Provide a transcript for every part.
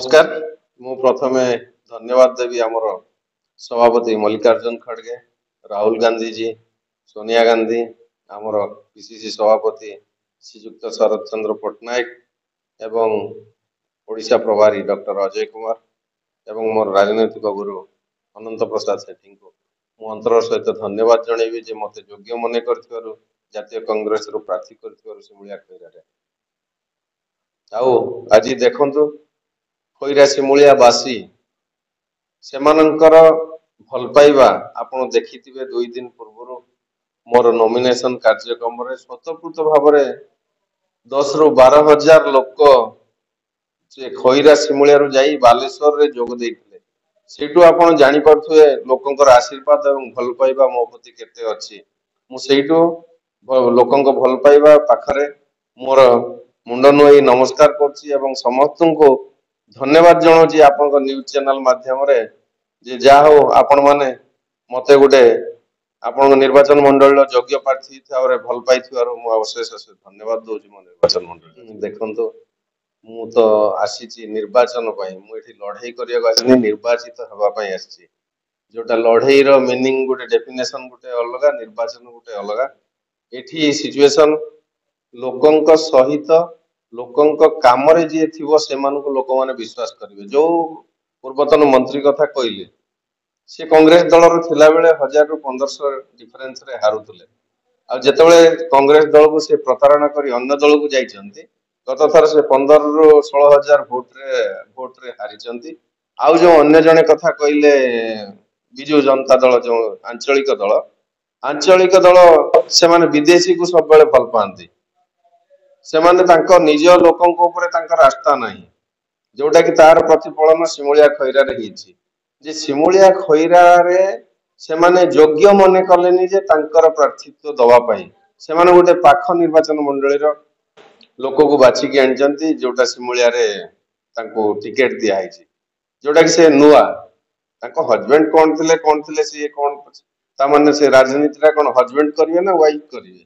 नमस्कार। मु प्रथमे धन्यवाद देवी आमर सभापति मल्लिकार्जुन खड़गे, राहुल गांधी जी, सोनिया गांधी, आमर पीसीसी सभापति श्रीजुक्त शरद चंद्र पट्टनायक एवं ओडिशा प्रभारी डॉक्टर अजय कुमार एवं मोर राजनैतिक गुरु अनंत प्रसाद सेठी को मु अंतर सहित धन्यवाद जनइबी जे मते योग्य मन कर जातीय कांग्रेस रु प्रार्थी कर सिमुलिया खैरारे आज देखंतु खैरा सिमुलियावासी सेमानंकर भल पाइबा आपण देखिथिबे 2 दिन पूर्व मोर नॉमिनेशन कार्यक्रम रे स्वतःपूत भाव 10 रु 12 हजार लोक जे खैरा सिमुलिया रु जाई बालेश्वर रे जोग देइथिले सेटू आपण जानि परथुए लोकंकर आशीर्वाद एवं भल पाइबा मो प्रति केते अछि मु सेटू लोकंक भल पाइबा पाखरे मोर मुंड नुई नमस्कार करछि एवं समस्तनको धन्यवाद जनाऊँ आपन न्यूज चैनल माध्यम रे जे जा हो आपण माने मते गुटे आपण निर्वाचन मंडल योग्य प्रार्थी थावरे भल पाइथिवार मु अवशेष धन्यवाद दोछि मो निर्वाचन मंडल देखंतो मु तो आसीछि निर्वाचन पई मु एठी लढाई करिया आसी निर्वाचित हवा पई आसी जोटा लढाई रो मीनिंग गुटे डेफिनेशन गुटे अलगा निर्वाचन गुटे अलगा एठी सिचुएशन लोकंक सहित लोकंक काम रे जे थिवो सेमानको लोक माने विश्वास करिवे जो पूर्वतन मंत्री कथा कहले से कांग्रेस दल रो थिला बेले 1000 रु 1500 डिफरेंस रे हारुतले आ जेतेबेले कांग्रेस दल को से प्रतारणा करी अन्य दल को जाइछंती गत थर से 15 रु 16000 वोट रे हारिछंती आउ जो अन्य जने कथा कहले बिजू जनता दल जो आंचलिक दल से माने विदेशी को सब बेले भल पांती से माने तांको निज लोकंक ऊपर तांकर आस्था नाही जोटा कि तार प्रतिफलन सिमुलिया खैरा रे हिची जे सिमुलिया खैरा रे से माने योग्य मने कलेनी जे तांकर प्रार्थीत्व दवा पई से माने गोटे पाख निर्वाचन मंडली रो लोक को बाछि के आनचंती जोटा सिमुलिया रे तांको टिकट दिया हिची जोटा कि से नुआ तांको हस्बैंड कोन थिले से कोन ता माने से राजनीति रा कोन हस्बैंड करिवे ना वाइफ करिवे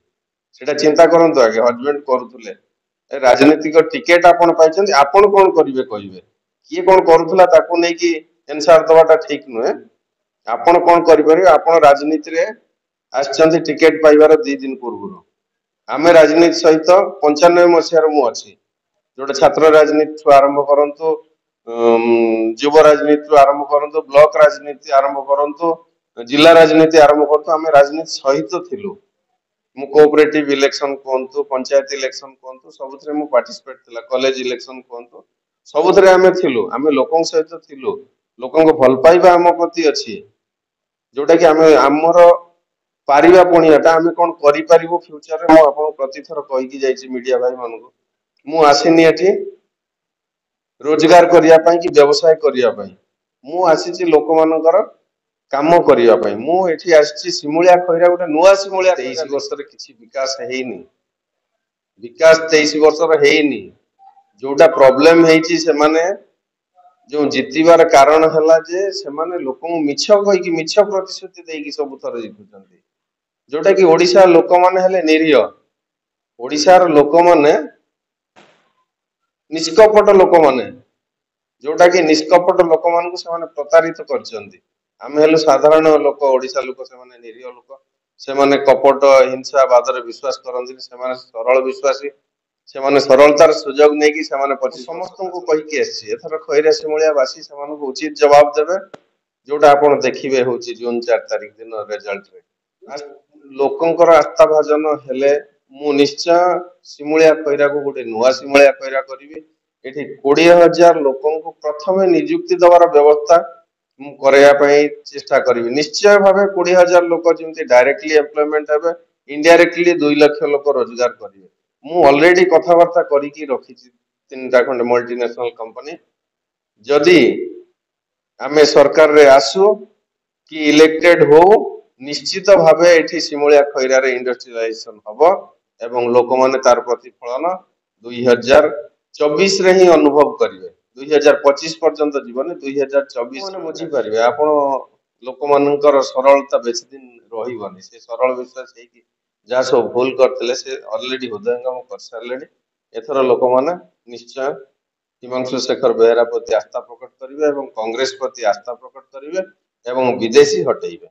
सेटा चिंता करंतु आगे हस्बैंड करूथले राजनीतिक टिकेट आपण पाइछन आपण कोन करिवे कहिवे किए कोन करूथला ताको नै कि एनसार दवाटा ठीक नुहे आपण कोन करि परिवे आपण राजनीति रे आछंती टिकेट पाइबार 2 दिन पूर्व आमे राजनीति सहित 95 मसिया रो मु अछि जोटा छात्र राजनीति आरंभ करंतु युव राजनीति आरंभ करंतु ब्लॉक राजनीति आरंभ करंतु जिला राजनीति आरंभ करंतु आमे राजनीति सहित थिलु मु कोऑपरेटिव इलेक्शन कोंतु पंचायत इलेक्शन कोंतु सबथरे मु पार्टिसिपेट थिला कॉलेज इलेक्शन कोंतु सबथरे आमे थिलु आमे लोकन सहित थिलु लोकन को भल पाइबा हम प्रति अछि जोटा कि आमे हमर पारिबा पणियाटा आमे कोन करि पारिबो फ्यूचर रे मु आपन प्रति थर कहि कि जाईछि मीडिया भाई मानको मु आसिनी एठी रोजगार करिया पई कि व्यवसाय करिया पई मु आसीछि लोक मानकर काम करिया पई मु एठी आछि सिमुलिया खैरा गोटे नुआ सिमुलिया 23 वर्ष रे किछि विकास हेइनी विकास 23 वर्ष रे हेइनी जोटा प्रॉब्लम हेइछि से माने जो जितिबार कारण हला जे से माने लोकन मिछ कहि कि मिछ प्रतिश्रुति देई कि सब थर जितुचंती जोटा कि ओडिसा लोक माने हले निरीह ओडिसा रो लोक माने निष्कपट लोक माने जोटा कि निष्कपट लोक मान को से माने प्रतारित करचंती आमे हेलो साधारण लोक ओडिसा लोक से माने निरीह लोक से माने कपट हिंसा बादरे विश्वास करंती से माने सरल विश्वासी से माने सरलतार सुजोग नै कि से माने पछि समस्त को कहि के आछि एथर खैरा सिमुलिया वासी से माने उचित जवाब देबे जोटा आपण देखिबे होछि जून 4 तारिख दिन रिजल्ट रे लोकंकर आस्था भाजन हेले मु निश्चय सिमुलिया खैरा को गोटे नुआ सिमुलिया खैरा करिवे एठी 20000 लोकन को प्रथमे नियुक्ति दवार व्यवस्था मु करया पई चेष्टा करिवे निश्चय भाबे 20000 लोक जेमति डायरेक्टली एम्प्लॉयमेंट हेबे इनडायरेक्टली 2 लाख लोक रोजगार करिवे मु ऑलरेडी कथावार्ता करी कि रखिछि तीनटा खंड मल्टीनेशनल कंपनी जदि आमे सरकार रे आसु कि इलेक्टेड हो निश्चित भाबे एठी सिमुलिया खैरा रे इंडस्ट्रियलाइजेशन हबो एवं लोक माने तार प्रतिफलन 2024 रे ही अनुभव करिवे 2025 पर्यंत जीवन 2024 माने बुझी परिवे आपण लोक मानकर सरलता बेसी दिन रहिबनी से सरल विश्वास है कि जा सब भूल करतले से ऑलरेडी हृदयंगम कर सारलेनी एथर लोक माने निश्चय ହିମାଂଶୁ ଶେଖର ବେହେରା ପ୍ରତି ଆସ୍ଥା ପ୍ରକଟ କରିବେ ଏବଂ କଂଗ୍ରେସ ପ୍ରତି ଆସ୍ଥା ପ୍ରକଟ କରିବେ ଏବଂ ବିଦେଶୀ ହଟେଇବେ।